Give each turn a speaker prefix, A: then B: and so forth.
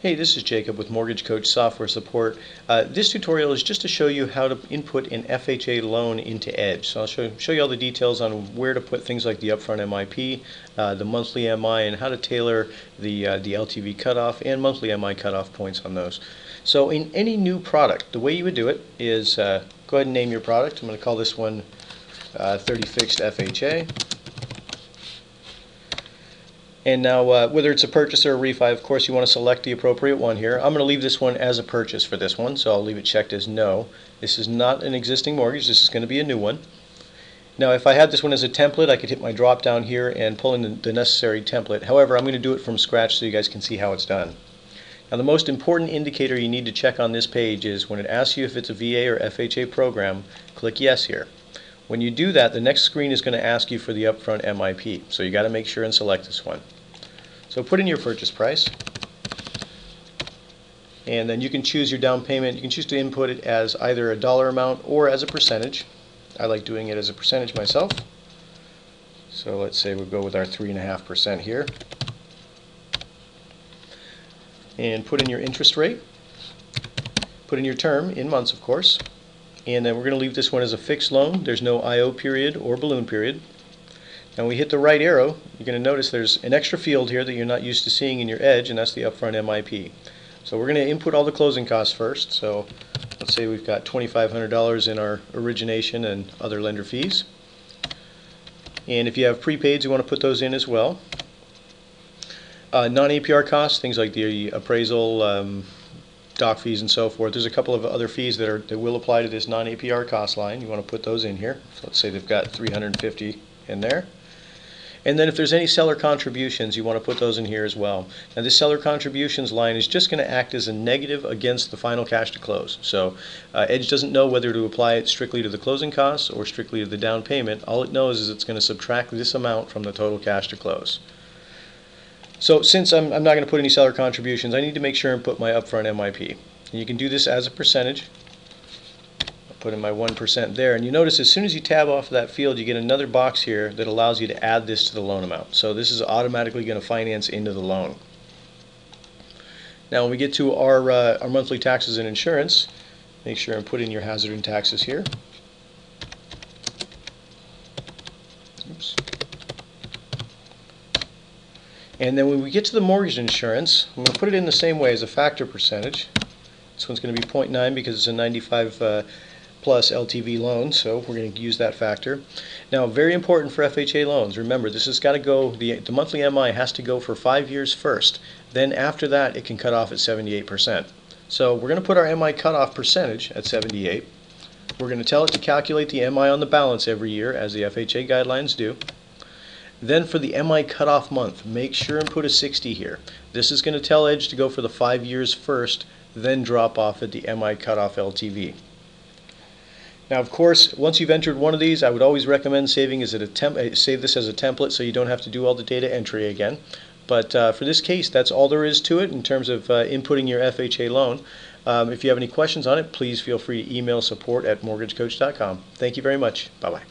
A: Hey, this is Jacob with Mortgage Coach Software Support. This tutorial is just to show you how to input an FHA loan into Edge. So I'll show you all the details on where to put things like the upfront MIP, the monthly MI, and how to tailor the LTV cutoff and monthly MI cutoff points on those. So in any new product, the way you would do it is go ahead and name your product. I'm going to call this one 30 Fixed FHA. And now, whether it's a purchase or a refi, of course, you want to select the appropriate one here. I'm going to leave this one as a purchase for this one, so I'll leave it checked as no. This is not an existing mortgage. This is going to be a new one. Now, if I had this one as a template, I could hit my drop down here and pull in the necessary template. However, I'm going to do it from scratch so you guys can see how it's done. Now, the most important indicator you need to check on this page is when it asks you if it's a VA or FHA program, click yes here. When you do that, the next screen is going to ask you for the upfront MIP. So you got to make sure and select this one. So put in your purchase price, and then you can choose your down payment. You can choose to input it as either a dollar amount or as a percentage. I like doing it as a percentage myself. So let's say we'll go with our 3.5% here. And put in your interest rate. Put in your term, in months of course. And then we're going to leave this one as a fixed loan. There's no IO period or balloon period. And we hit the right arrow, you're going to notice there's an extra field here that you're not used to seeing in your Edge, and that's the upfront MIP. So we're going to input all the closing costs first. So let's say we've got $2,500 in our origination and other lender fees. And if you have prepaids, you want to put those in as well. Non-APR costs, things like the appraisal, doc fees, and so forth. There's a couple of other fees that will apply to this non-APR cost line. You want to put those in here. So let's say they've got $350 in there. And then if there's any seller contributions, you want to put those in here as well. Now this seller contributions line is just going to act as a negative against the final cash to close. So Edge doesn't know whether to apply it strictly to the closing costs or strictly to the down payment. All it knows is it's going to subtract this amount from the total cash to close. So since I'm not going to put any seller contributions, I need to make sure and put my upfront MIP. And you can do this as a percentage. Put in my 1% there, and you notice as soon as you tab off that field, you get another box here that allows you to add this to the loan amount. So this is automatically going to finance into the loan. Now when we get to our monthly taxes and insurance, make sure and put in your hazard and taxes here. Oops. And then when we get to the mortgage insurance, I'm going to put it in the same way as a factor percentage. This one's going to be 0.9 because it's a 95 plus LTV loan, so we're going to use that factor. Now, very important for FHA loans. Remember, this has got to go, the monthly MI has to go for 5 years first. Then after that, it can cut off at 78%. So we're going to put our MI cutoff percentage at 78. We're going to tell it to calculate the MI on the balance every year, as the FHA guidelines do. Then for the MI cutoff month, make sure and put a 60 here. This is going to tell Edge to go for the 5 years first, then drop off at the MI cutoff LTV. Now, of course, once you've entered one of these, I would always recommend saving save this as a template so you don't have to do all the data entry again. But for this case, that's all there is to it in terms of inputting your FHA loan. If you have any questions on it, please feel free to email support@mortgagecoach.com. Thank you very much. Bye-bye.